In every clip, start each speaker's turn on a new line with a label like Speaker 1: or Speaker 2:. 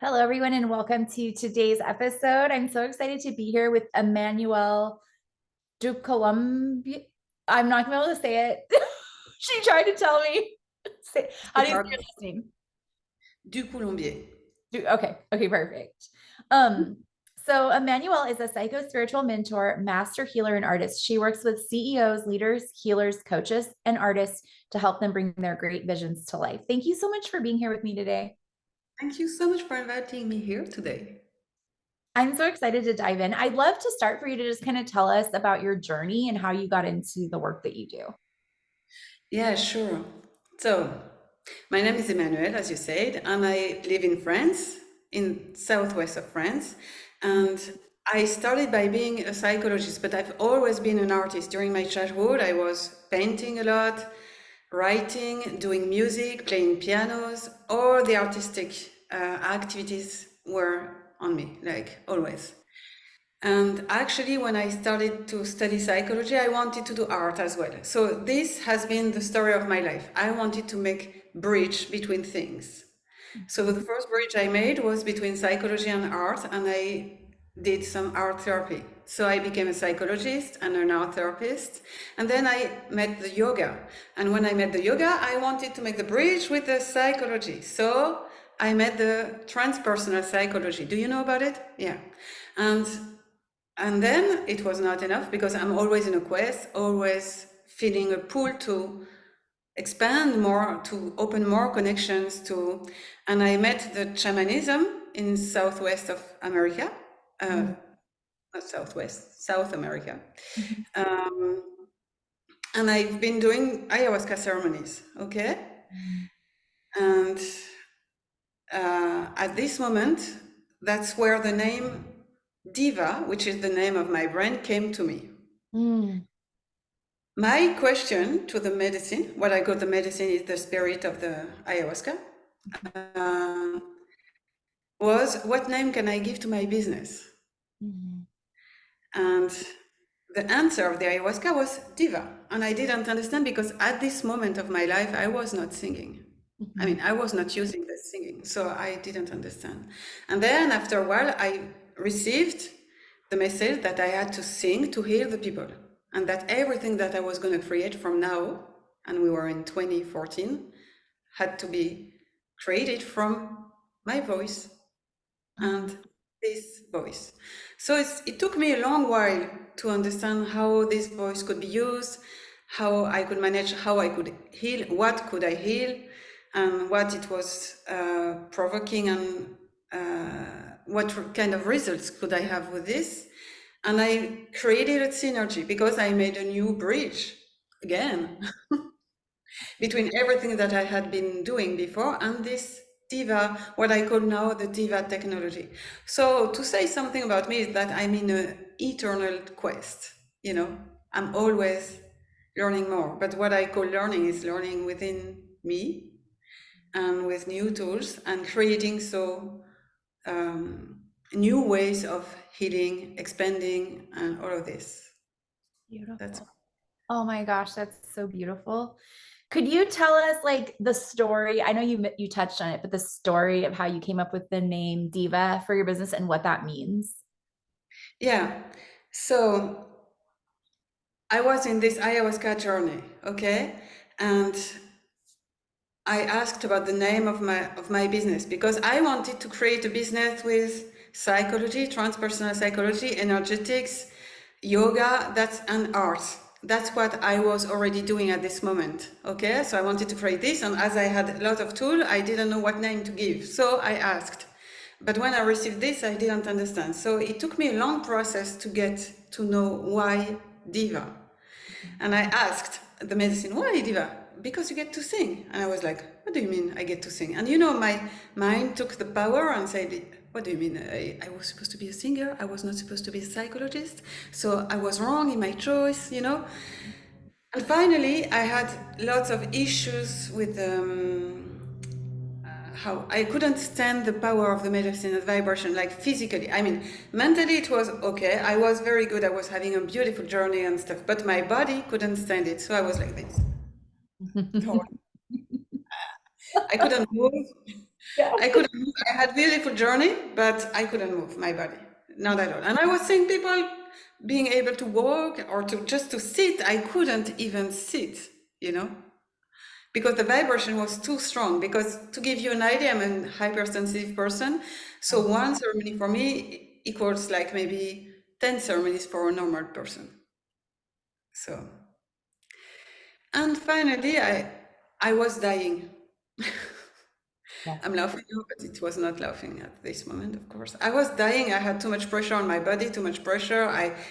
Speaker 1: Hello, everyone, and welcome to today's episode. I'm so excited to be here with Emmanuelle Ducoulombier. I'm not going to be able to say it. She tried to tell me. How do you say your last name?
Speaker 2: Ducoulombier.
Speaker 1: Okay, perfect. Um, so Emmanuelle is a psycho-spiritual mentor, master healer, and artist. She works with CEOs, leaders, healers, coaches, and artists to help them bring their great visions to life. Thank you so much for being here with me today.
Speaker 2: Thank you so much for inviting me here today.
Speaker 1: I'm so excited to dive in. I'd love to start for you to just kind of tell us about your journey and how you got into the work that you do.
Speaker 2: Yeah, sure. So, my name is Emmanuelle, as you said, and I live in France, in southwest of France. And I started by being a psychologist, but I've always been an artist. During my childhood, I was painting a lot, writing, doing music, playing pianos. All the artistic activities were on me, like always. And actually, when I started to study psychology, I wanted to do art as well. So this has been the story of my life. I wanted to make bridge between things. So the first bridge I made was between psychology and art, and I did some art therapy. So I became a psychologist and an art therapist. And then I met the yoga. And when I met the yoga, I wanted to make the bridge with the psychology. So I met the transpersonal psychology. Do you know about it? Yeah. And and then it was not enough because I'm always in a quest, always feeling a pull to expand more, to open more connections to. And I met the shamanism in southwest of America, not southwest, South America. Um, and I've been doing ayahuasca ceremonies, okay? And at this moment, that's where the name DIVA, which is the name of my brand, came to me.
Speaker 1: Mm.
Speaker 2: My question to the medicine, what I call the medicine is the spirit of the ayahuasca, was what name can I give to my business?
Speaker 1: Mm.
Speaker 2: And the answer of the ayahuasca was diva. And I didn't understand because at this moment of my life, I was not singing. I mean, I was not using the singing, so I didn't understand. And then after a while, I received the message that I had to sing to heal the people, and that everything that I was going to create from now, and we were in 2014, had to be created from my voice and this voice. So it took me a long while to understand how this voice could be used, how I could manage, how I could heal, what could I heal, and what it was provoking, and what kind of results could I have with this. And I created a synergy because I made a new bridge again between everything that I had been doing before and this DIVA, what I call now the DIVA technology. So to say something about me is that I'm in an eternal quest. You know, I'm always learning more. But what I call learning is learning within me and with new tools and creating new ways of healing, expanding, and all of this.
Speaker 1: Beautiful.
Speaker 2: That's
Speaker 1: Oh my gosh, that's so beautiful. Could you tell us like the story? I know you touched on it, but the story of how you came up with the name Diva for your business and what that means.
Speaker 2: yeah. So I was in this ayahuasca journey, okay, and I asked about the name of my business because I wanted to create a business with psychology, transpersonal psychology, energetics, yoga, and art. That's what I was already doing at this moment. Okay, so I wanted to create this, and as I had a lot of tools, I didn't know what name to give. So I asked. But when I received this, I didn't understand. So it took me a long process to get to know why diva. And I asked the medicine, why diva? Because you get to sing. And I was like, what do you mean I get to sing? And you know, my mind took the power and said, what do you mean? I was supposed to be a singer. I was not supposed to be a psychologist. So I was wrong in my choice, you know? And finally, I had lots of issues with how I couldn't stand the power of the medicine and vibration, like physically. I mean, mentally it was okay. I was very good. I was having a beautiful journey and stuff, but my body couldn't stand it. So I was like this. I couldn't move.
Speaker 1: Yeah.
Speaker 2: I couldn't move. I had beautiful journey, but I couldn't move my body, not at all. And I was seeing people being able to walk or to just to sit. I couldn't even sit, you know, because the vibration was too strong. Because to give you an idea, I'm a hypersensitive person, so one ceremony for me equals like maybe 10 ceremonies for a normal person. So, and finally, I was dying.
Speaker 1: Yeah.
Speaker 2: I'm laughing now, but it was not laughing at this moment, of course. I was dying. I had too much pressure on my body, too much pressure.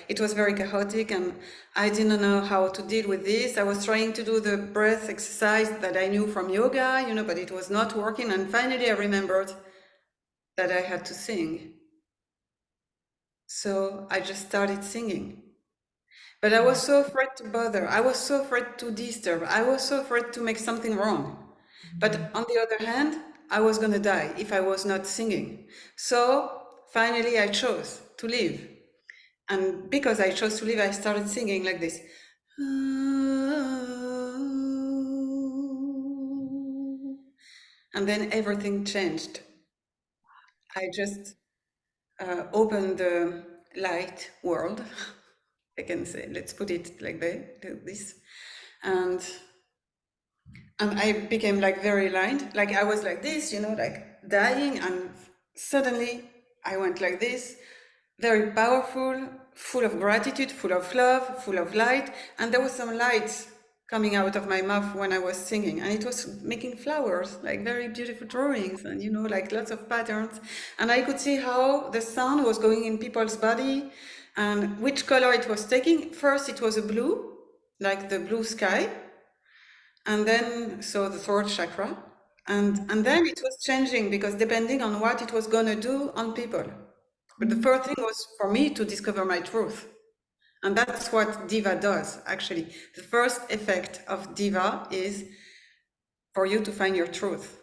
Speaker 2: It was very chaotic, and I didn't know how to deal with this. I was trying to do the breath exercise that I knew from yoga, you know, but it was not working. And finally, I remembered that I had to sing. So I just started singing. But I was so afraid to bother. I was so afraid to disturb. I was so afraid to make something wrong. But on the other hand, I was going to die if I was not singing. So finally, I chose to live. And because I chose to live, I started singing like this. And then everything changed. I just opened the light world. I can say, let's put it like this. And I became like very aligned. Like I was like this, you know, like dying, and suddenly I went like this, very powerful, full of gratitude, full of love, full of light. And there was some light coming out of my mouth when I was singing, and it was making flowers, like very beautiful drawings, and you know, like lots of patterns. And I could see how the sound was going in people's body and which color it was taking. First it was a blue, like the blue sky, and then so the throat chakra, and then it was changing because depending on what it was going to do on people. But the first thing was for me to discover my truth, and that's what DIVA does. Actually, the first effect of DIVA is for you to find your truth,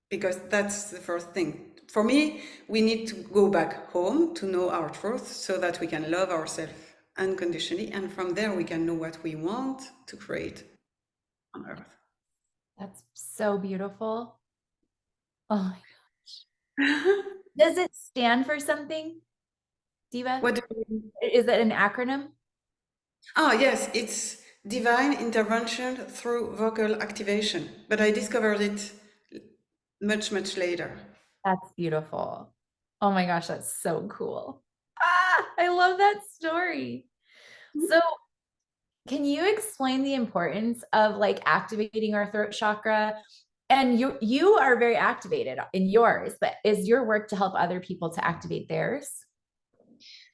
Speaker 2: because that's the first thing. For me, we need to go back home to know our truth so that we can love ourselves unconditionally, and from there we can know what we want to create on earth.
Speaker 1: That's so beautiful. Oh my gosh. Does it stand for something, Diva?
Speaker 2: What do you mean?
Speaker 1: Is it an acronym?
Speaker 2: Ah, yes, it's divine intervention through vocal activation, but I discovered it much, much later.
Speaker 1: That's beautiful. Oh my gosh, that's so cool. Ah, I love that story. So, can you explain the importance of like activating our throat chakra? And you are very activated in yours, but is your work to help other people to activate theirs?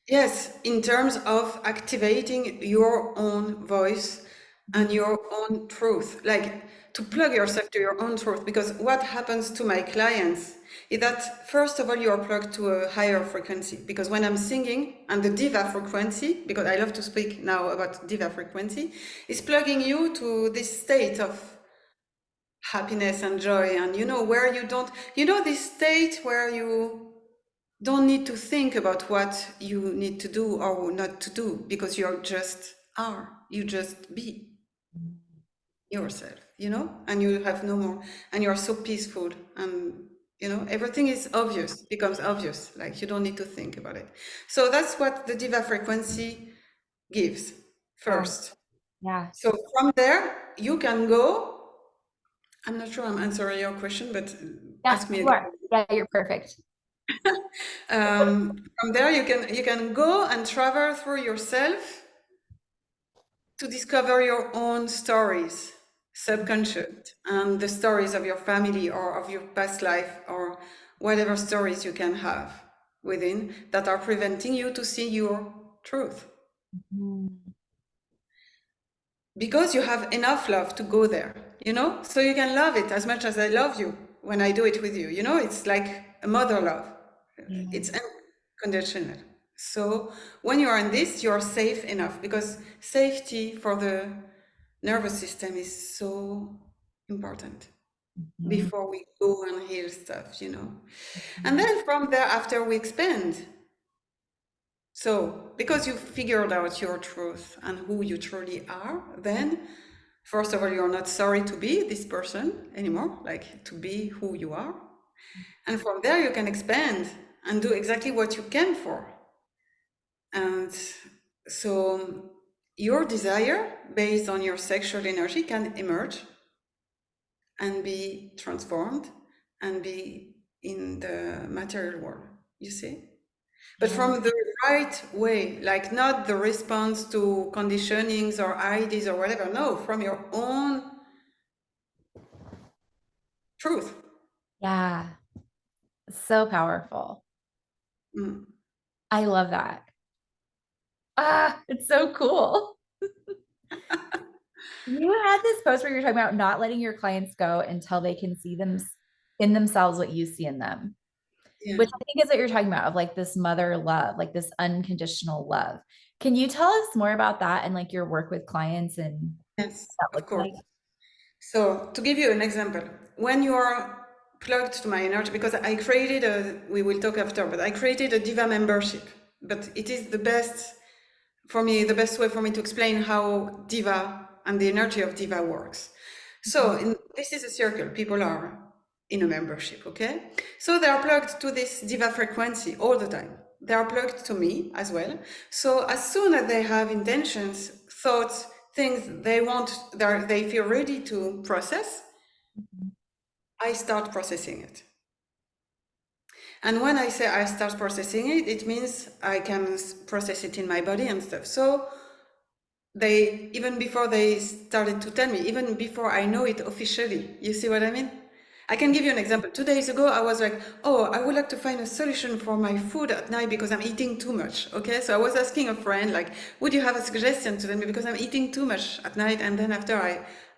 Speaker 2: Yes, in terms of activating your own voice and your own truth, like to plug yourself to your own truth. Because what happens to my clients is that, first of all, you are plugged to a higher frequency. Because when I'm singing, and the DIVA frequency, because I love to speak now about DIVA frequency, is plugging you to this state of happiness and joy. And you know, where you don't, you know, this state where you don't need to think about what you need to do or not to do, because you just are, you just be yourself, you know, and you have no more, and you're so peaceful, and you know, everything is obvious, becomes obvious, like you don't need to think about it. So that's what the DIVA frequency gives first.
Speaker 1: Yeah.
Speaker 2: So from there you can go. I'm not sure I'm answering your question, but
Speaker 1: Yeah,
Speaker 2: ask me
Speaker 1: you
Speaker 2: again.
Speaker 1: are. Yeah, you're perfect.
Speaker 2: From there you can go and travel through yourself to discover your own stories, subconscious, and the stories of your family or of your past life, or whatever stories you can have within that are preventing you to see your truth. Because you have enough love to go there, you know, so you can love it as much as I love you when I do it with you, you know, it's like a mother love. It's unconditional. So when you are in this, you're safe enough, because safety for the nervous system is so important before we go and heal stuff, you know. And then from there, after we expand. So because you've figured out your truth and who you truly are, then First of all, you're not sorry to be this person anymore, like to be who you are. And from there, you can expand and do exactly what you came for. And so your desire based on your sexual energy can emerge and be transformed and be in the material world, you see? But
Speaker 1: Yeah.
Speaker 2: from the right way, like not the response to conditionings or ideas or whatever. No, from your own truth.
Speaker 1: Yeah. So powerful.
Speaker 2: Mm.
Speaker 1: I love that. Ah, it's so cool. You had this post where you're talking about not letting your clients go until they can see them in themselves what you see in them,
Speaker 2: Yeah.
Speaker 1: which I think is what you're talking about of like this mother love, like this unconditional love. Can you tell us more about that and like your work with clients and
Speaker 2: Yes,
Speaker 1: what that
Speaker 2: of
Speaker 1: looks
Speaker 2: course.
Speaker 1: like?
Speaker 2: So to give you an example, when you are plugged to my energy, because I created we will talk after, but I created a DIVA membership, but it is the best for me, the best way for me to explain how DIVA and the energy of DIVA works. So this is a circle. People are in a membership, okay? So they are plugged to this DIVA frequency all the time. They are plugged to me as well. So as soon as they have intentions, thoughts, things they want, they feel ready to process, I start processing it. And when I say I start processing it, it means I can process it in my body and stuff. So they, even before they started to tell me, even before I know it officially, you see what I mean? I can give you an example. 2 days ago, I was like, oh, I would like to find a solution for my food at night because I'm eating too much. Okay, so I was asking a friend, like, would you have a suggestion to them because I'm eating too much at night, and then after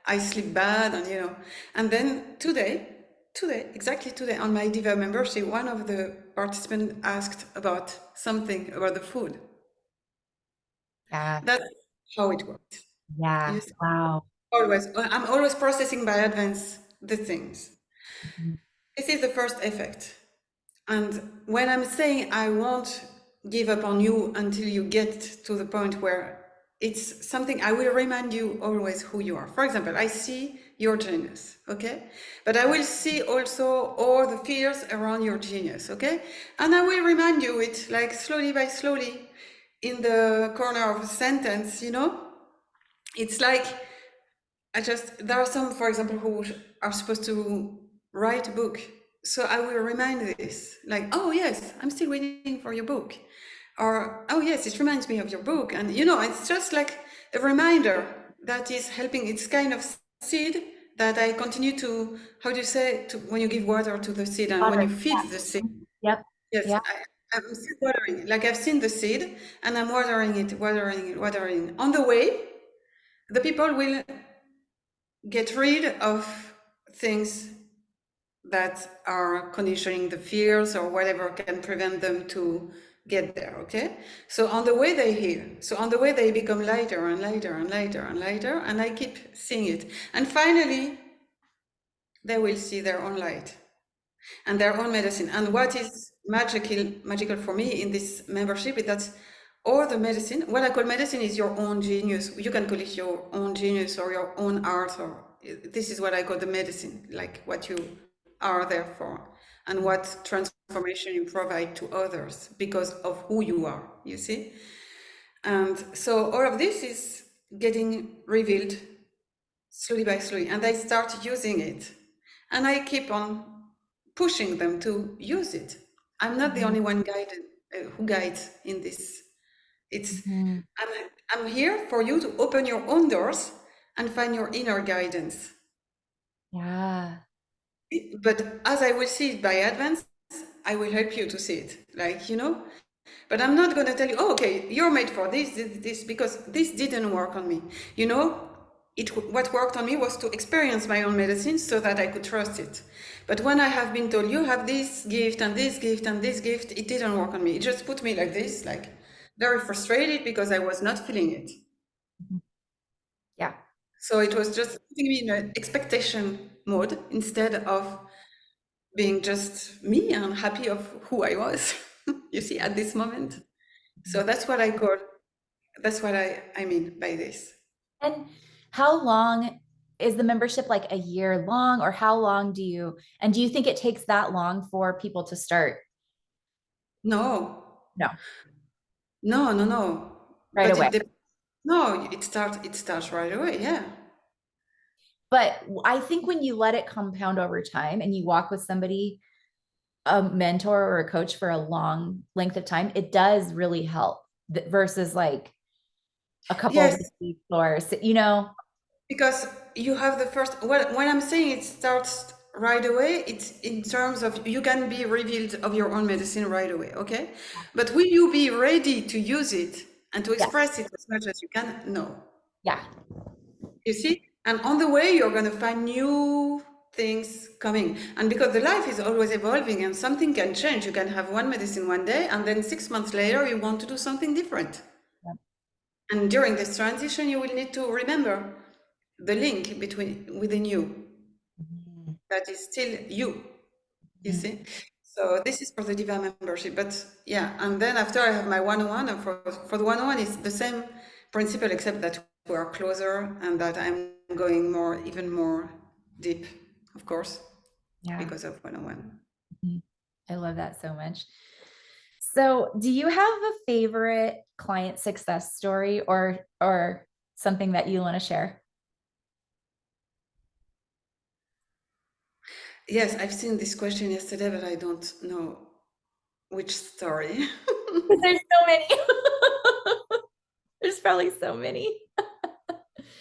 Speaker 2: I sleep bad, and you know, and then exactly today, on my Diva membership, one of the participants asked about something about the food.
Speaker 1: Yeah.
Speaker 2: That's how it works.
Speaker 1: Yeah.
Speaker 2: Yes,
Speaker 1: Wow.
Speaker 2: always. I'm always processing by advance the things.
Speaker 1: Mhm.
Speaker 2: This is the first effect. And when I'm saying I won't give up on you until you get to the point where it's something, I will remind you always who you are. For example, I see your genius, okay? But I will see also all the fears around your genius, okay? And I will remind you it like slowly by slowly in the corner of a sentence, you know? It's like there are some, for example, who are supposed to write a book. So I will remind this, like, oh yes, I'm still waiting for your book. Or, oh yes, it reminds me of your book. And you know, it's just like a reminder that is helping. It's kind of seed that I continue to, how do you say, when you give water to the seed and when
Speaker 1: Water.
Speaker 2: you feed the seed.
Speaker 1: Yeah. Yep.
Speaker 2: Yes,
Speaker 1: Yeah.
Speaker 2: I'm still watering. Like I've seen the seed and I'm watering it, watering it, watering. On the way, the people will get rid of things that are conditioning the fears or whatever can prevent them to get there, okay? So on the way they heal. So on the way they become lighter and lighter and lighter and lighter, and I keep seeing it. And finally, they will see their own light and their own medicine. And what is magical for me in this membership is that all the medicine, what I call medicine is your own genius. You can call it your own genius or your own art, or this is what I call the medicine, like what you are there for and what transformation you provide to others because of who you are, you see? And so all of this is getting revealed slowly by slowly, and I start using it. And I keep on pushing them to use it. I'm not the
Speaker 1: Mhm.
Speaker 2: only one who guides in this. It's
Speaker 1: Mhm.
Speaker 2: I'm here for you to open your own doors and find your inner guidance.
Speaker 1: Yeah.
Speaker 2: But as I will see it by advance, I will help you to see it. Like, you know, but I'm not going to tell you, oh, okay, you're made for this, because this didn't work on me. You know, what worked on me was to experience my own medicine so that I could trust it. But when I have been told, you have this gift and this gift and this gift, it didn't work on me. It just put me like this, like very frustrated because I was not feeling it.
Speaker 1: Mhm. Yeah.
Speaker 2: So it was just putting me in an expectation mode instead of being just me and happy of who I was, you see, at this moment. So that's what I mean by this.
Speaker 1: And How long is the membership, like a year long, or how long do you think it takes that long for people to start?
Speaker 2: No,
Speaker 1: No,
Speaker 2: no.
Speaker 1: right
Speaker 2: But
Speaker 1: away.
Speaker 2: no, it starts right away. Yeah.
Speaker 1: But I think when you let it compound over time and you walk with somebody, a mentor or a coach for a long length of time, it does really help versus like a couple of
Speaker 2: Yes,
Speaker 1: weeks or, you know,
Speaker 2: because you have the first. Well, when I'm saying it starts right away, it's in terms of you can be revealed of your own medicine right away. Okay, but will you be ready to use it and to
Speaker 1: yeah,
Speaker 2: express it as much as you can? No.
Speaker 1: yeah,
Speaker 2: You see? And on the way, you're going to find new things coming. And because the life is always evolving and something can change, you can have one medicine one day, and then 6 months later, you want to do something different.
Speaker 1: yeah.
Speaker 2: And during this transition, you will need to remember the link between within you
Speaker 1: Mhm.
Speaker 2: that is still you. You
Speaker 1: Mhm.
Speaker 2: see? So this is for the Diva membership. But yeah, and then after I have my one-on-one, and for the one-on-one, it's the same principle, except that we are closer and that I'm going more, even more deep, of course,
Speaker 1: Yeah.
Speaker 2: because of one-on-one.
Speaker 1: Mhm. I love that so much. So, do you have a favorite client success story or something that you want to share?
Speaker 2: Yes, I've seen this question yesterday, but I don't know which story.
Speaker 1: Because there's so many. There's probably so many.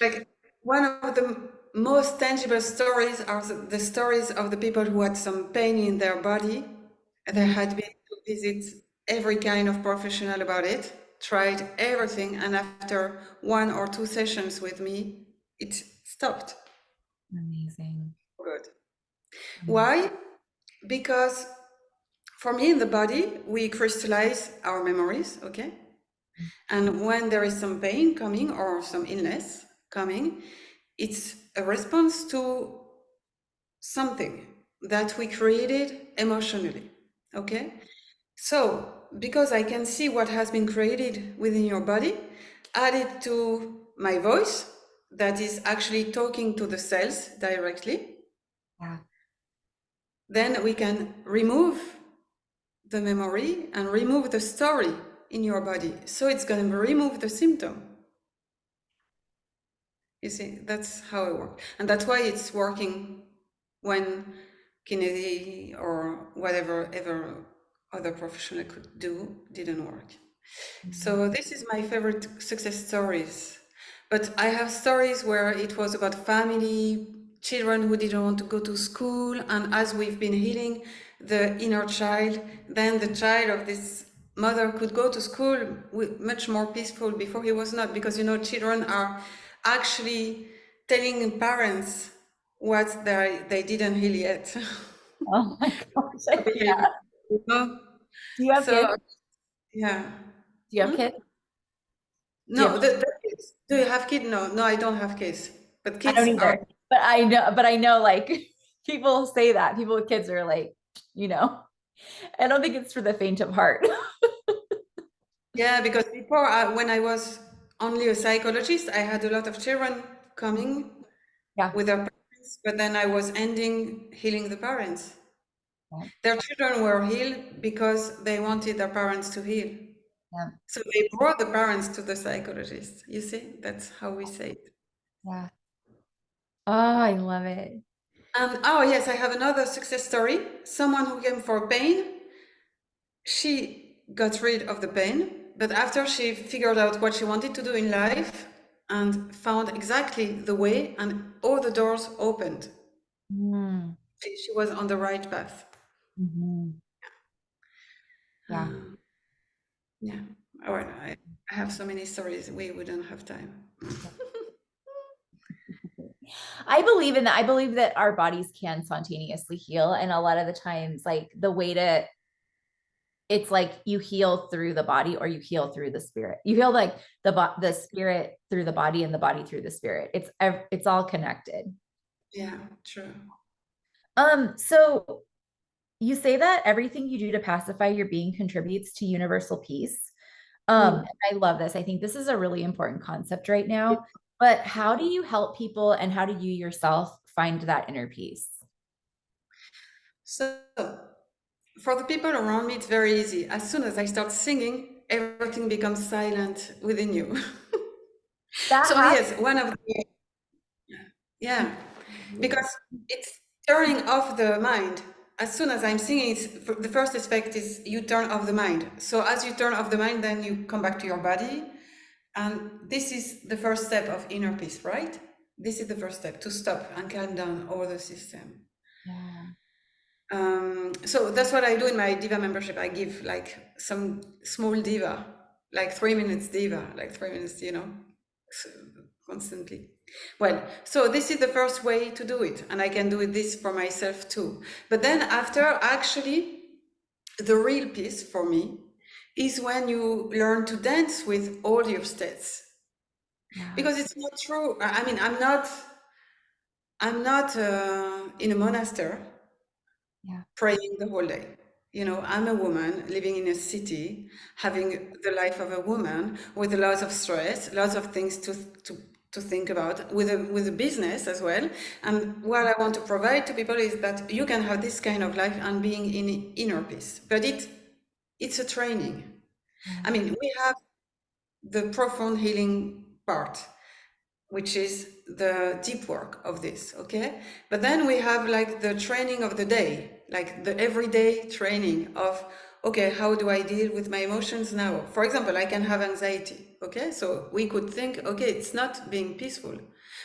Speaker 2: Like one of the most tangible stories are the stories of the people who had some pain in their body. They
Speaker 1: Mm,
Speaker 2: had been to visit every kind of professional about it, tried everything, and after 1 or 2 sessions with me, it stopped.
Speaker 1: amazing.
Speaker 2: Good.
Speaker 1: Amazing.
Speaker 2: Why? Because for me in the body, we crystallize our memories, okay? And when there is some pain coming or some illness coming, it's a response to something that we created emotionally. Okay? So, because I can see what has been created within your body, add it to my voice that is actually talking to the cells directly,
Speaker 1: Yeah.
Speaker 2: then we can remove the memory and remove the story in your body. So it's going to remove the symptom. You see, that's how it works. And that's why it's working when Kennedy or whatever ever other professional could do didn't work.
Speaker 1: Mhm.
Speaker 2: So this is my favorite success stories. But I have stories where it was about family, children who didn't want to go to school, and as we've been healing the inner child, then the child of this mother could go to school much more peaceful before he was not, because children are actually telling parents what they didn't heal yet.
Speaker 1: Oh my gosh.
Speaker 2: Behavior.
Speaker 1: Yeah.
Speaker 2: You know?
Speaker 1: Do you have kids?
Speaker 2: So yeah.
Speaker 1: Do you have
Speaker 2: Hmm?
Speaker 1: kids? Do you
Speaker 2: No,
Speaker 1: have
Speaker 2: the kids. Do you have kids? No, no, I don't have kids. But
Speaker 1: I don't
Speaker 2: kids are,
Speaker 1: either. But I know like people say that. People with kids are like, you know, I don't think it's for the faint of heart.
Speaker 2: yeah, because before, when I was only a psychologist, I had a lot of children coming
Speaker 1: Yeah.
Speaker 2: with their parents, but then I was ending healing the parents.
Speaker 1: Yeah.
Speaker 2: Their children were healed because they wanted their parents to heal.
Speaker 1: Yeah.
Speaker 2: So they brought the parents to the psychologist. You see, that's how we say it.
Speaker 1: Yeah. Oh, I love it.
Speaker 2: And oh yes, I have another success story. Someone who came for pain. She got rid of the pain, but after she figured out what she wanted to do in life and found exactly the way, and all the doors opened.
Speaker 1: Mm,
Speaker 2: She was on the right path.
Speaker 1: mhm. Yeah.
Speaker 2: Uh, yeah. Oh, I have so many stories. We wouldn't have time.
Speaker 1: I believe in that. I believe that our bodies can spontaneously heal. And a lot of the times, like the way to, it's like you heal through the body or you heal through the spirit. You heal like the spirit through the body and the body through the spirit. It's all connected.
Speaker 2: Yeah, true.
Speaker 1: So you say that everything you do to pacify your being contributes to universal peace.
Speaker 2: Mm.
Speaker 1: I love this. I think this is a really important concept right now. But how do you help people and how do you yourself find that inner peace?
Speaker 2: So for the people around me, it's very easy. As soon as I start singing, everything becomes silent within you.
Speaker 1: That
Speaker 2: So
Speaker 1: has
Speaker 2: yes, one of the, yeah, because it's turning off the mind. As soon as I'm singing, the first aspect is you turn off the mind. So as you turn off the mind, then you come back to your body. And this is the first step of inner peace, right? This is the first step, to stop and calm down all the system.
Speaker 1: yeah.
Speaker 2: So that's what I do in my DIVA membership. I give like some small DIVA, like 3 minutes DIVA, like 3 minutes, constantly. Well, so this is the first way to do it, and I can do this for myself too. But then after, actually, the real peace for me is when you learn to dance with all your states.
Speaker 1: Yeah.
Speaker 2: Because it's not true. I mean, I'm not in a monastery
Speaker 1: Yeah.
Speaker 2: praying the whole day. I'm a woman living in a city, having the life of a woman with lots of stress, lots of things to think about, with a business as well. And what I want to provide to people is that you can have this kind of life and being in inner peace. But it's a training.
Speaker 1: Yeah.
Speaker 2: I mean, we have the profound healing part, which is the deep work of this, okay? But then we have like the training of the day, like the everyday training of, okay, how do I deal with my emotions now? For example, I can have anxiety, okay? So we could think, okay, it's not being peaceful.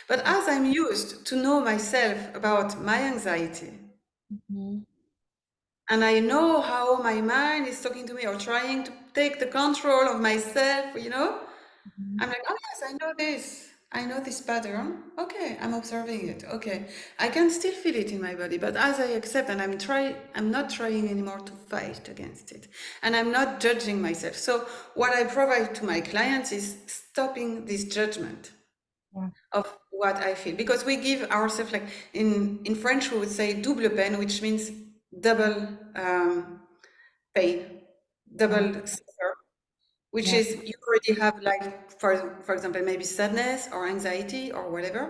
Speaker 2: But as I'm used to know myself about my anxiety,
Speaker 1: Mhm.
Speaker 2: and I know how my mind is talking to me or trying to take the control of myself,
Speaker 1: Mhm.
Speaker 2: I'm like, oh yes, I know this. I know this pattern. Okay, I'm observing it. Okay, I can still feel it in my body, but as I accept and I'm not trying anymore to fight against it, and I'm not judging myself. So what I provide to my clients is stopping this judgment
Speaker 1: Yeah.
Speaker 2: of what I feel, because we give ourselves, like in French we would say double peine, which means double pain,
Speaker 1: Yeah.
Speaker 2: double suffer, which
Speaker 1: Yeah.
Speaker 2: is you already have, like, for example, maybe sadness or anxiety or whatever,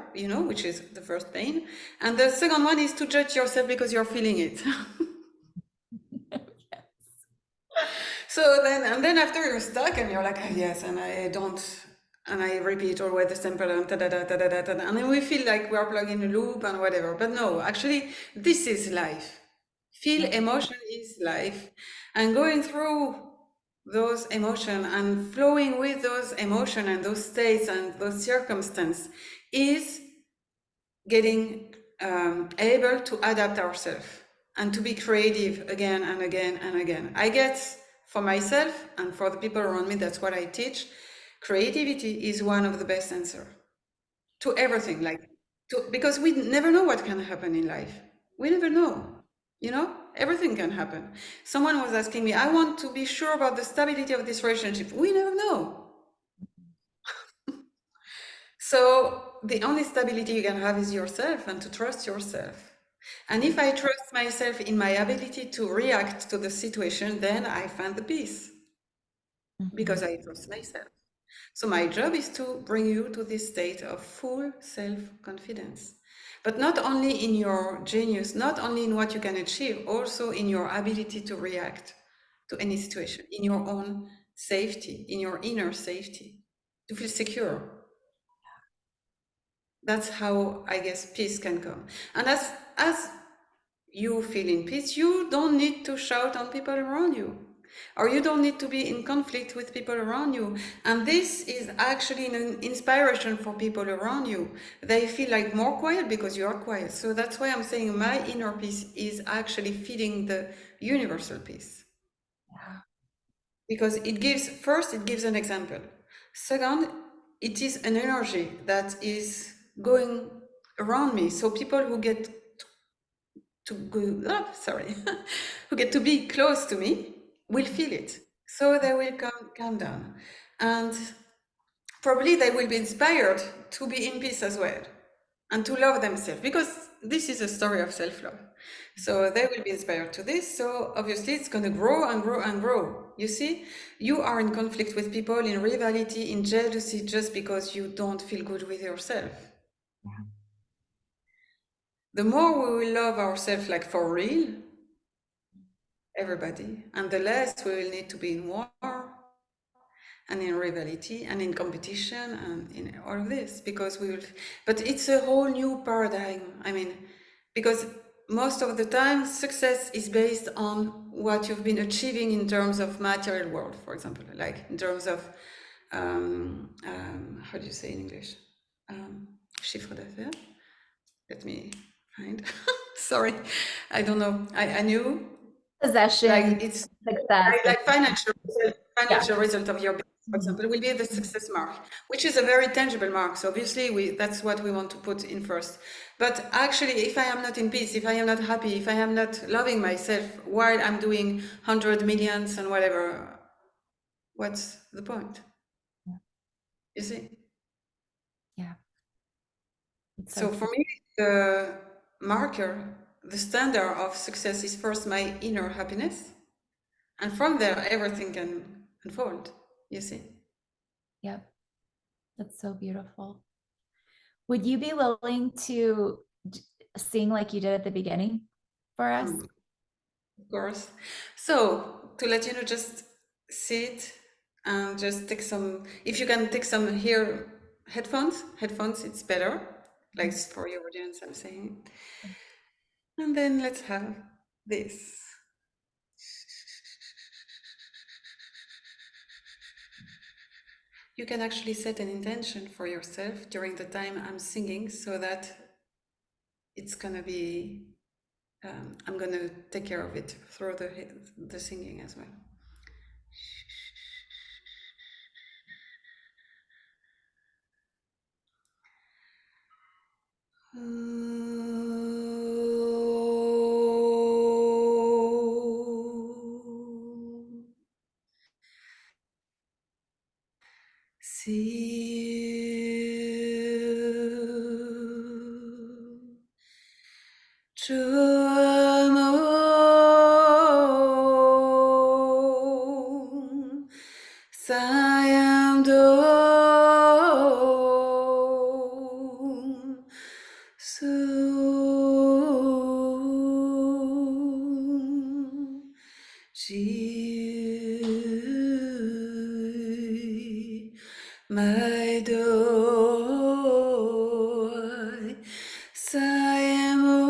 Speaker 2: which is the first pain. And the second one is to judge yourself because you're feeling it. And then after you're stuck and you're like, "Ah, yes, and I don't, and I repeat always the same pattern, da da da da da da da," and then we feel like we're plugged in a loop and whatever. But no, actually, this is life. Feel
Speaker 1: Yeah.
Speaker 2: emotion is life, and going through those emotion and flowing with those emotion and those states and those circumstances is getting able to adapt ourselves and to be creative again and again and again. I guess for myself and for the people around me, that's what I teach. Creativity is one of the best answers to everything, because we never know what can happen in life. We never know, everything can happen. Someone was asking me, I want to be sure about the stability of this relationship. We never know. So the only stability you can have is yourself, and to trust yourself. And if I trust myself in my ability to react to the situation, then I find the peace because
Speaker 1: Mhm.
Speaker 2: I trust myself. So my job is to bring you to this state of full self-confidence, but not only in your genius, not only in what you can achieve, also in your ability to react to any situation, in your own safety, in your inner safety, to feel secure. That's how, I guess, peace can come. And as you feel in peace, you don't need to shout on people around you, or you don't need to be in conflict with people around you. And this is actually an inspiration for people around you. They feel like more quiet because you are quiet. So that's why I'm saying my inner peace is actually feeding the universal peace.
Speaker 1: Yeah.
Speaker 2: Because it gives an example. Second, it is an energy that is going around me. So people who get to go, sorry, who get to be close to me will feel it. So they will calm down. And probably they will be inspired to be in peace as well and to love themselves, because this is a story of self-love. So they will be inspired to this. So obviously it's going to grow and grow and grow. You see, you are in conflict with people, in rivalry, in jealousy, just because you don't feel good with yourself.
Speaker 1: Yeah.
Speaker 2: The more we will love ourselves, like for real, everybody, and the less we will need to be in war and in rivalry and in competition and in all of this, because we will, but it's a whole new paradigm. I mean, because most of the time success is based on what you've been achieving in terms of material world, for example, like in terms of how do you say in English, chiffre d'affaires. Let me find. Sorry, I don't know. I knew like
Speaker 1: Possession,
Speaker 2: it's
Speaker 1: success,
Speaker 2: like
Speaker 1: yeah.
Speaker 2: financial result of your business, for
Speaker 1: Mhm.
Speaker 2: example, will be the success mark, which is a very tangible mark. So obviously that's what we want to put in first. But actually, if I am not in peace, if I am not happy, if I am not loving myself while I'm doing 100 millions and whatever, what's the point?
Speaker 1: Yeah.
Speaker 2: You see?
Speaker 1: Yeah. It's so
Speaker 2: So for
Speaker 1: true.
Speaker 2: me, the marker, the standard of success is first my inner happiness. And from there, everything can unfold, you see.
Speaker 1: Yep. That's so beautiful. Would you be willing to sing like you did at the beginning for us?
Speaker 2: Of course. So to let you know, just sit and just take some, if you can take some headphones, it's better, like for your audience, I'm saying. And then let's have this. You can actually set an intention for yourself during the time I'm singing so that it's gonna be, I'm gonna take care of it through the singing as well. My doy, saemoy,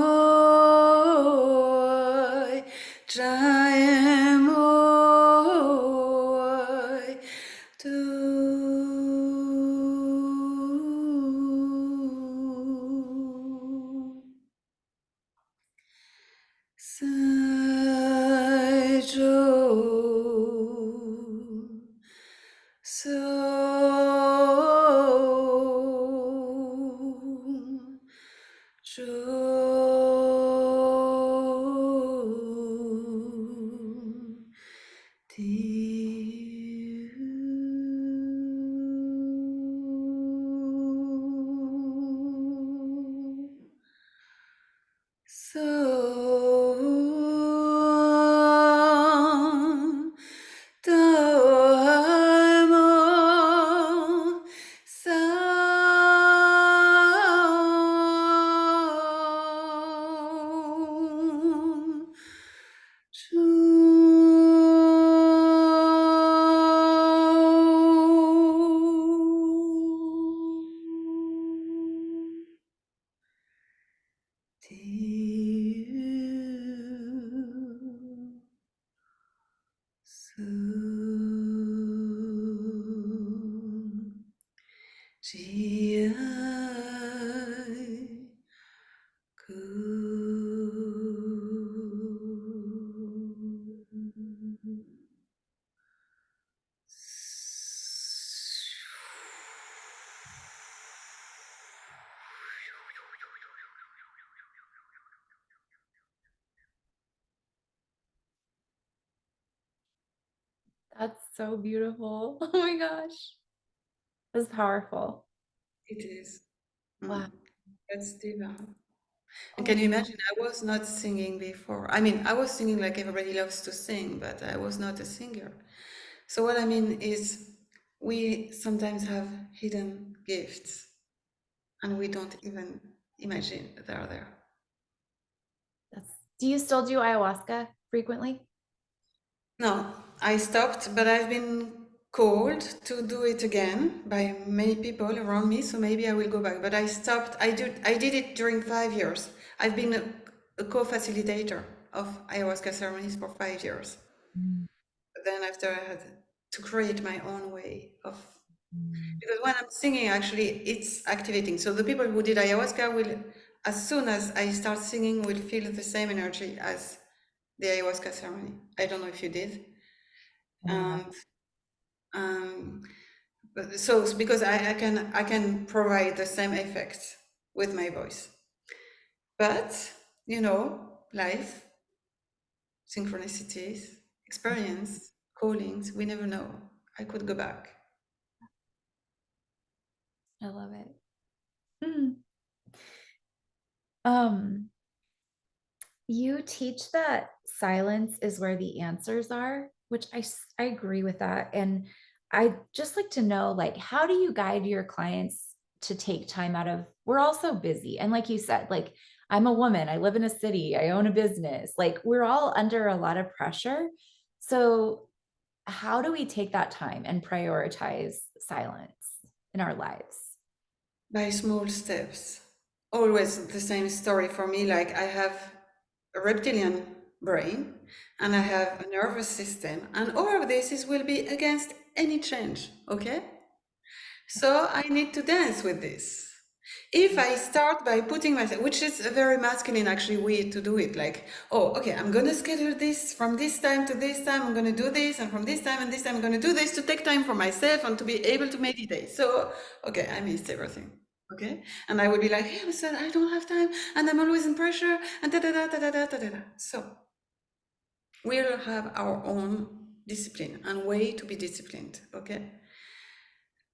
Speaker 2: jaemoy, do. Saijo, so, jo, diu. So doimo so Dieu, so, Gi,
Speaker 1: That's so beautiful. Oh my gosh. That's powerful.
Speaker 2: it is.
Speaker 1: Wow.
Speaker 2: That's DIVA. And can you imagine? I was not singing before. I mean, I was singing like everybody loves to sing, but I was not a singer. So what I mean is, we sometimes have hidden gifts, and we don't even imagine they're there.
Speaker 1: Do you still do ayahuasca frequently?
Speaker 2: No, I stopped, but I've been called to do it again by many people around me, so maybe I will go back. But I stopped. I did it during 5 years. I've been a co-facilitator of ayahuasca ceremonies for 5 years.
Speaker 1: Mm.
Speaker 2: But then after I had to create my own way of,
Speaker 1: Mm.
Speaker 2: because when I'm singing, actually, it's activating. So the people who did ayahuasca will, as soon as I start singing, will feel the same energy as the ayahuasca ceremony. I don't know if you did.
Speaker 1: Oh,
Speaker 2: And so because I can provide the same effect with my voice, but life, synchronicities, experience, callings, we never know. I could go back.
Speaker 1: I love it. Mm. Um, you teach that silence is where the answers are, which I agree with that. And I just like to know, like, how do you guide your clients to take time out of, we're all so busy. And like you said, like, I'm a woman, I live in a city, I own a business, like we're all under a lot of pressure. So how do we take that time and prioritize silence in our lives?
Speaker 2: By small steps. Always the same story for me. Like, I have a reptilian brain and I have a nervous system, and all of this will be against any change. Okay. So I need to dance with this. If I start by putting myself, which is a very masculine actually way to do it, like, oh, okay, I'm going to schedule this from this time to this time, I'm going to do this, and from this time and this time, I'm going to do this to take time for myself and to be able to meditate. So, okay, I missed everything. Okay. And I would be like, yeah, but I don't have time, and I'm always in pressure, and da da da da da da da da. So we'll have our own discipline and way to be disciplined. Okay.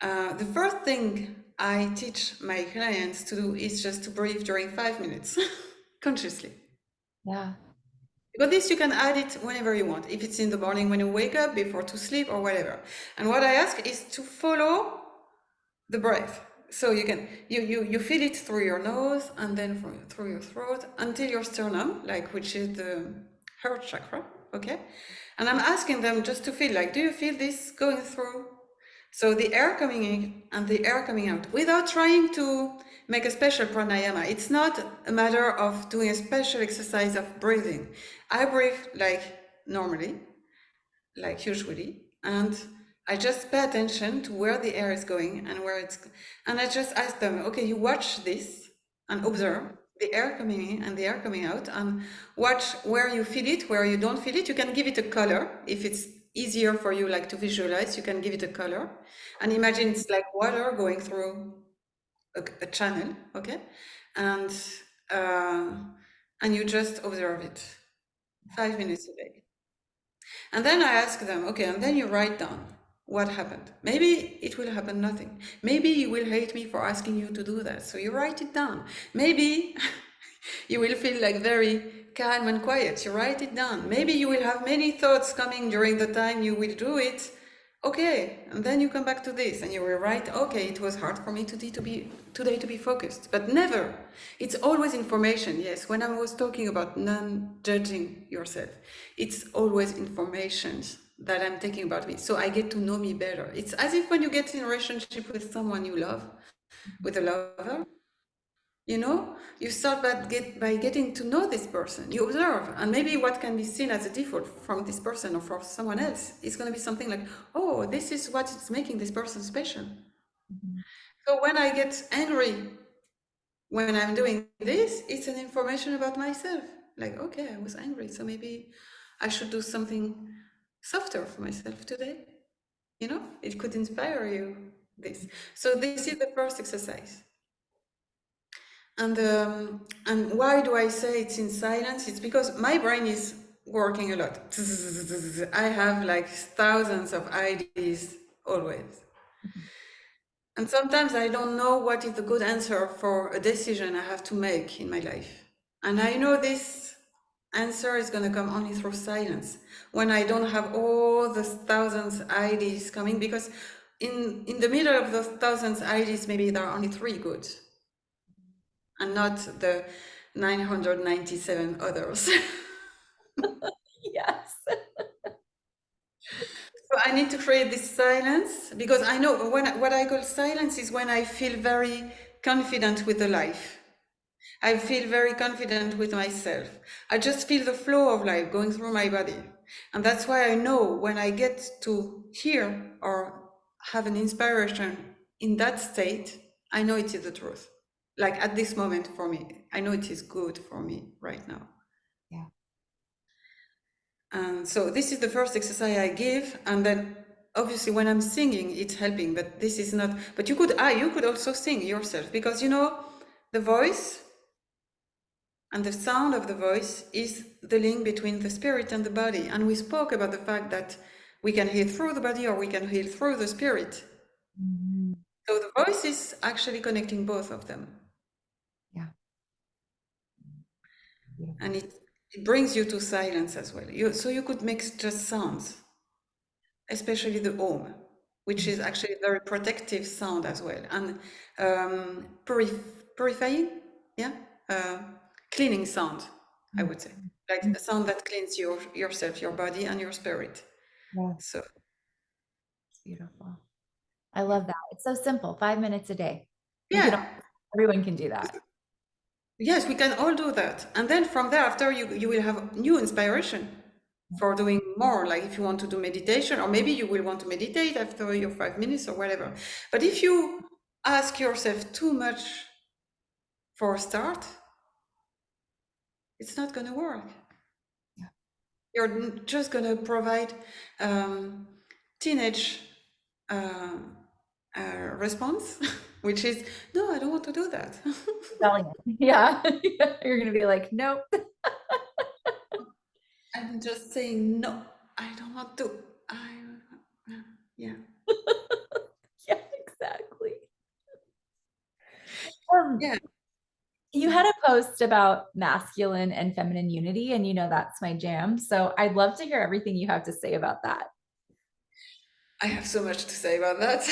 Speaker 2: The first thing I teach my clients to do is just to breathe during 5 minutes consciously.
Speaker 1: Yeah.
Speaker 2: But this you can add it whenever you want, if it's in the morning when you wake up, before to sleep, or whatever. And what I ask is to follow the breath. So you feel it through your nose and then through your throat until your sternum, like, which is the heart chakra. Okay. And I'm asking them just to feel, like, do you feel this going through? So the air coming in and the air coming out, without trying to make a special pranayama. It's not a matter of doing a special exercise of breathing. I breathe like normally, like usually, and I just pay attention to where the air is going and and I just ask them, okay, you watch this and observe the air coming in and the air coming out, and watch where you feel it, where you don't feel it. You can give it a color. If it's easier for you, like, to visualize, you can give it a color and imagine it's like water going through a channel. Okay. And uh, and you just observe it 5 minutes a day. And then I ask them, okay, and then you write down what happened. Maybe it will happen nothing. Maybe you will hate me for asking you to do that. So you write it down. Maybe you will feel like very calm and quiet. You write it down. Maybe you will have many thoughts coming during the time you will do it. Okay, and then you come back to this and you will write, okay, it was hard for me today to be focused, but never. It's always information. Yes, when I was talking about non-judging yourself, it's always information that I'm taking about me. So I get to know me better. It's as if when you get in a relationship with someone you love, with a lover, you start by getting to know this person. You observe, and maybe what can be seen as a default from this person or from someone else is going to be something like, oh, this is what is making this person special.
Speaker 1: Mhm.
Speaker 2: So when I get angry when I'm doing this, it's an information about myself. Like, okay, I was angry, so maybe I should do something softer for myself today. It could inspire you, this. So this is the first exercise. And why do I say it's in silence? It's because my brain is working a lot. I have like thousands of ideas always. And sometimes I don't know what is the good answer for a decision I have to make in my life. And I know this answer is going to come only through silence, when I don't have all the thousands ideas coming, because in the middle of those thousands ideas, maybe there are only three good and not the 997 others.
Speaker 1: Yes.
Speaker 2: So I need to create this silence, because I know what I call silence is when I feel very confident with the life. I feel very confident with myself. I just feel the flow of life going through my body. And that's why I know when I get to hear or have an inspiration in that state, I know it is the truth. Like at this moment for me, I know it is good for me right now.
Speaker 1: Yeah.
Speaker 2: And so this is the first exercise I give. And then obviously when I'm singing, it's helping, but this is not, but you could also sing yourself, because the voice and the sound of the voice is the link between the spirit and the body. And we spoke about the fact that we can heal through the body or we can heal through the spirit.
Speaker 1: Mhm.
Speaker 2: So the voice is actually connecting both of them.
Speaker 1: Yeah. Beautiful.
Speaker 2: And it brings you to silence as well. So you could make just sounds, especially the om, which is actually a very protective sound as well. And purifying, yeah? Cleaning sound, I would say. Like a sound that cleans yourself, your body and your spirit.
Speaker 1: Yeah.
Speaker 2: So
Speaker 1: It's beautiful. I love that. It's so simple. 5 minutes a day.
Speaker 2: yeah,
Speaker 1: Everyone can do that.
Speaker 2: yes, we can all do that. And then from there, after you will have new inspiration for doing more. Like if you want to do meditation, or maybe you will want to meditate after your 5 minutes or whatever. But if you ask yourself too much for a start, it's not going to work.
Speaker 1: Yeah.
Speaker 2: You're just going to provide teenage response, which is, no, I don't want to do that.
Speaker 1: Rebellion. Yeah. You're going to be like, nope.
Speaker 2: I'm just saying, no, I don't want to. Yeah.
Speaker 1: Yeah, exactly.
Speaker 2: Yeah.
Speaker 1: You had a post about masculine and feminine unity, and that's my jam. So I'd love to hear everything you have to say about that.
Speaker 2: I have so much to say about that.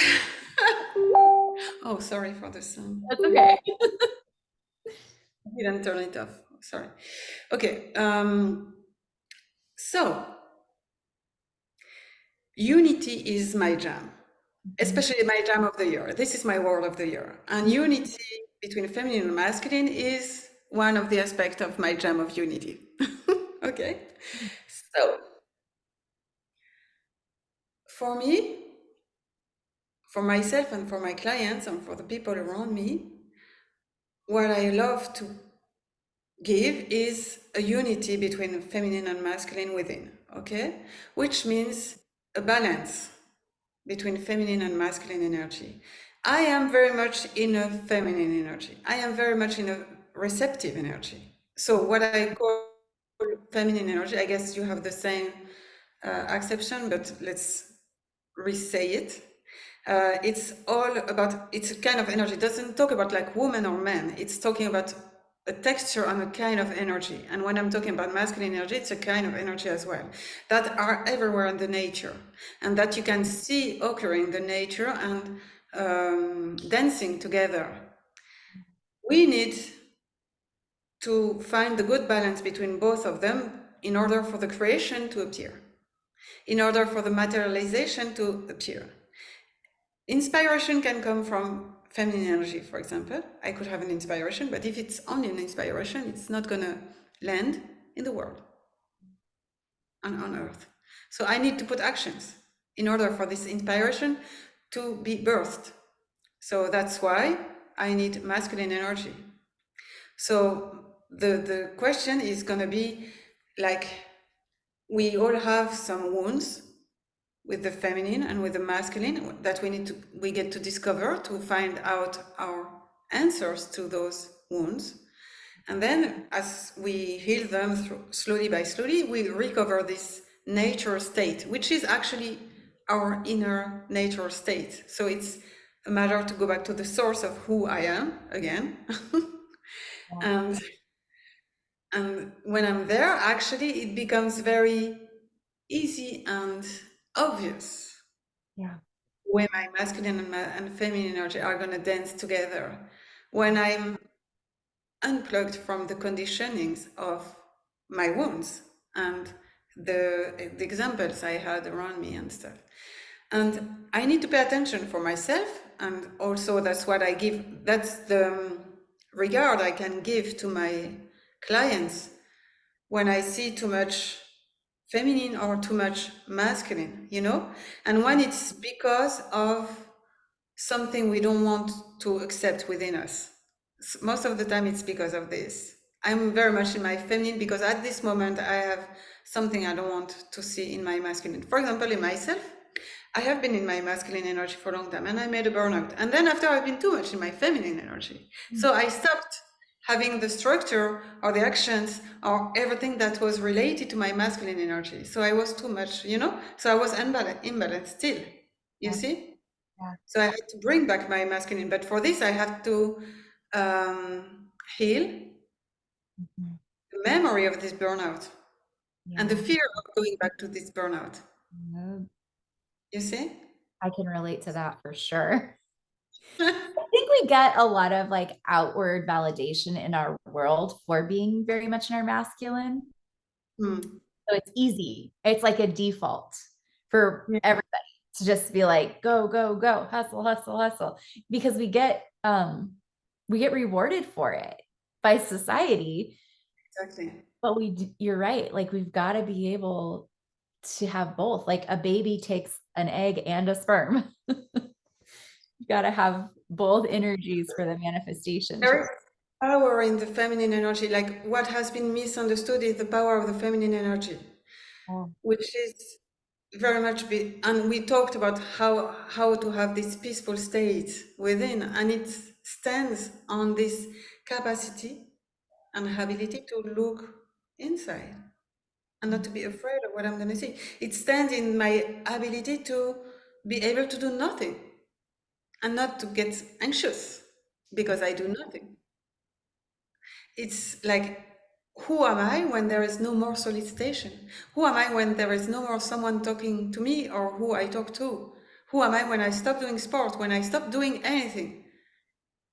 Speaker 2: Oh, sorry for the sound.
Speaker 1: That's okay.
Speaker 2: I didn't turn it off. Sorry. Okay. So unity is my jam, especially my jam of the year. This is my word of the year. And unity between feminine and masculine is one of the aspects of my jam of unity. Okay. So for me, for myself and for my clients and for the people around me, what I love to give is a unity between feminine and masculine within, okay? Which means a balance between feminine and masculine energy. I am very much in a feminine energy. I am very much in a receptive energy. So what I call feminine energy, I guess you have the same acception, but let's re-say it. It's all about, it's a kind of energy. It doesn't talk about like woman or man. It's talking about a texture and a kind of energy. And when I'm talking about masculine energy, it's a kind of energy as well that are everywhere in the nature and that you can see occurring in the nature and dancing together. We need to find the good balance between both of them in order for the creation to appear, in order for the materialization to appear. Inspiration can come from feminine energy, for example. I could have an inspiration, but if it's only an inspiration, it's not going to land in the world and on earth. So I need to put actions in order for this inspiration to be birthed. So that's why I need masculine energy. So the question is going to be like, we all have some wounds with the feminine and with the masculine that we get to discover to find out our answers to those wounds. And then as we heal them slowly by slowly, we recover this nature state, which is actually our inner nature state. So it's a matter to go back to the source of who I am again. and And when I'm there, actually, it becomes very easy and obvious
Speaker 1: Yeah.
Speaker 2: when my masculine and feminine energy are going to dance together. When I'm unplugged from the conditionings of my wounds and the examples I had around me and stuff. And I need to pay attention for myself. And also that's what I give, that's the regard I can give to my clients when I see too much feminine or too much masculine, you know? And when it's because of something we don't want to accept within us. Most of the time it's because of this. I'm very much in my feminine because at this moment I have something I don't want to see in my masculine. For example, in myself, I have been in my masculine energy for a long time and I made a burnout. And then after I've been too much in my feminine energy. So I stopped having the structure or the actions or everything that was related to my masculine energy. So I was too much, you know? So I was imbalanced still, you
Speaker 1: Yeah.
Speaker 2: see?
Speaker 1: Yeah.
Speaker 2: So I had to bring back my masculine. But for this, I have to heal
Speaker 1: Mhm.
Speaker 2: the memory of this burnout and the
Speaker 1: Yeah.
Speaker 2: fear of going back to this burnout.
Speaker 1: Yeah.
Speaker 2: You see?
Speaker 1: I can relate to that for sure. I think we get a lot of like outward validation in our world for being very much in our masculine.
Speaker 2: Hmm.
Speaker 1: So it's easy. It's like a default for
Speaker 2: Yeah,
Speaker 1: everybody to just be like, go, go, go, hustle, hustle, hustle. Because we get rewarded for it by society.
Speaker 2: exactly.
Speaker 1: But you're right. Like we've got to be able to have both. Like a baby takes an egg and a sperm. You got to have both energies for the manifestation to
Speaker 2: There is power in the feminine energy. Like what has been misunderstood is the power of the feminine energy,
Speaker 1: oh,
Speaker 2: which is very much and we talked about how to have this peaceful state within, and it stands on this capacity and ability to look inside and not to be afraid of what I'm going to see. It stands in my ability to be able to do nothing and not to get anxious because I do nothing. It's like, who am I when there is no more solicitation? Who am I when there is no more someone talking to me or who I talk to? Who am I when I stop doing sport, when I stop doing anything?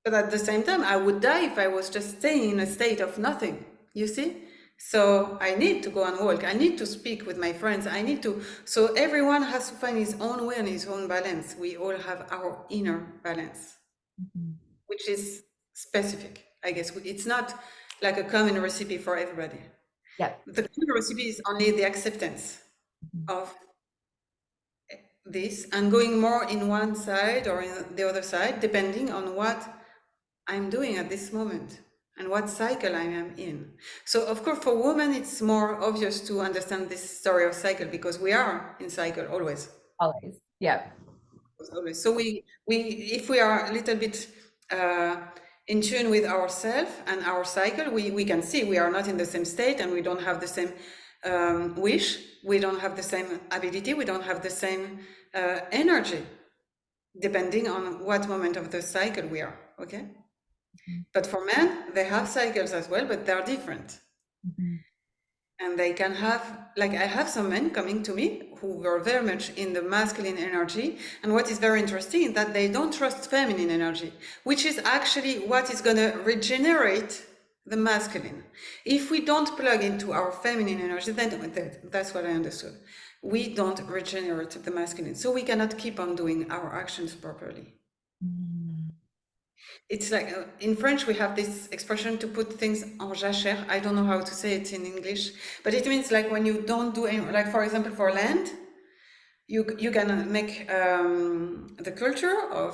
Speaker 2: But at the same time, I would die if I was just staying in a state of nothing, you see? So I need to go and walk. I need to speak with my friends. I need to. So everyone has to find his own way and his own balance. We all have our inner balance,
Speaker 1: mhm.
Speaker 2: which is specific, I guess. It's not like a common recipe for everybody.
Speaker 1: Yep.
Speaker 2: The common recipe is only the acceptance
Speaker 1: Mhm.
Speaker 2: of this and going more in one side or in the other side, depending on what I'm doing at this moment and what cycle I am in. So of course for women it's more obvious to understand this story of cycle because we are in cycle always.
Speaker 1: Always. Yep.
Speaker 2: Always. So we if we are a little bit in tune with ourselves and our cycle, we can see we are not in the same state and we don't have the same wish, we don't have the same ability, we don't have the same energy, depending on what moment of the cycle we are. Okay.
Speaker 1: Mhm.
Speaker 2: But for men, they have cycles as well, but they're different.
Speaker 1: Mhm.
Speaker 2: And they can have, like I have some men coming to me who were very much in the masculine energy. And what is very interesting is that they don't trust feminine energy, which is actually what is going to regenerate the masculine. If we don't plug into our feminine energy, then that's what I understood. We don't regenerate the masculine. So we cannot keep on doing our actions properly.
Speaker 1: Mhm.
Speaker 2: It's like in French we have this expression to put things en jachère. I don't know how to say it in English, but it means like when you don't do any, like for example for land, you can make the culture of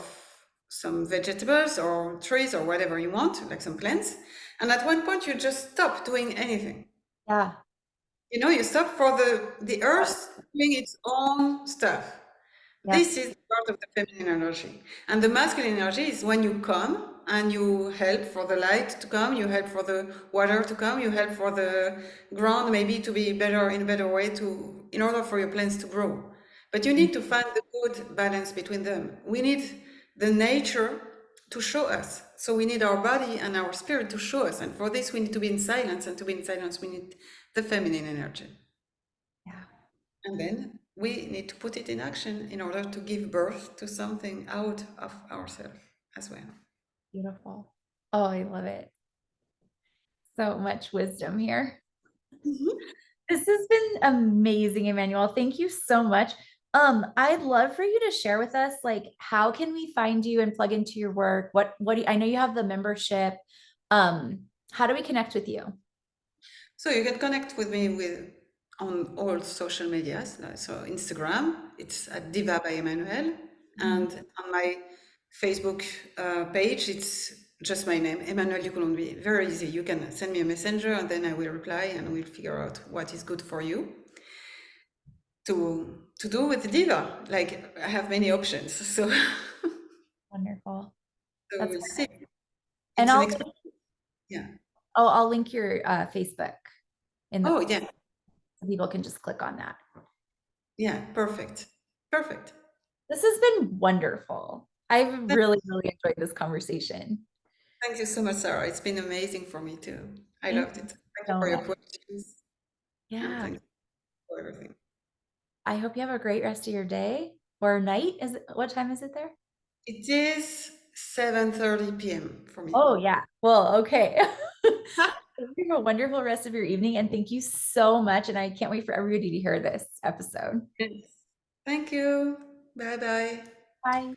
Speaker 2: some vegetables or trees or whatever you want, like some plants, and at one point you just stop doing anything.
Speaker 1: Yeah.
Speaker 2: You know, you stop for the earth doing its own stuff.
Speaker 1: Yep.
Speaker 2: This is part of the feminine energy. And the masculine energy is when you come and you help for the light to come, you help for the water to come, you help for the ground maybe to be better in a better way to in order for your plants to grow. But you need to find the good balance between them. We need the nature to show us So we need our body and our spirit to show us. And for this, we need to be in silence. And to be in silence, we need the feminine energy.
Speaker 1: Yeah.
Speaker 2: And then we need to put it in action in order to give birth to something out of ourselves as well.
Speaker 1: Beautiful. Oh, I love it. So much wisdom here. This has been amazing, Emmanuelle. Thank you so much. I'd love for you to share with us, like, how can we find you and plug into your work? What do you, I know you have the membership. How do we connect with you?
Speaker 2: So you can connect with me on all social medias. So Instagram, it's at DIVA by Emmanuelle. And on my Facebook page, it's just my name, Emmanuelle Ducoulombier. Very easy. You can send me a messenger and then I will reply and we'll figure out what is good for you to do with DIVA. Like I have many options. So,
Speaker 1: Wonderful.
Speaker 2: so
Speaker 1: That's
Speaker 2: we'll see.
Speaker 1: perfect. And
Speaker 2: It's an experience. Yeah.
Speaker 1: I'll link your Facebook in the
Speaker 2: Oh, yeah.
Speaker 1: so people can just click on that.
Speaker 2: Yeah. Perfect. Perfect.
Speaker 1: This has been wonderful. I've really, really enjoyed this conversation.
Speaker 2: Thank you so much, Sarah. It's been amazing for me too. I
Speaker 1: Thank
Speaker 2: loved
Speaker 1: you
Speaker 2: it. Thank you
Speaker 1: so
Speaker 2: for your
Speaker 1: much.
Speaker 2: questions and
Speaker 1: Yeah.
Speaker 2: thank you for everything.
Speaker 1: I hope you have a great rest of your day or night. Is it, what time is it there?
Speaker 2: It is 7:30 p.m. for me.
Speaker 1: Oh, yeah. Well, okay. Hope you have a wonderful rest of your evening. And thank you so much. And I can't wait for everybody to hear this episode.
Speaker 2: Yes. Thank you. Bye bye.
Speaker 1: Bye.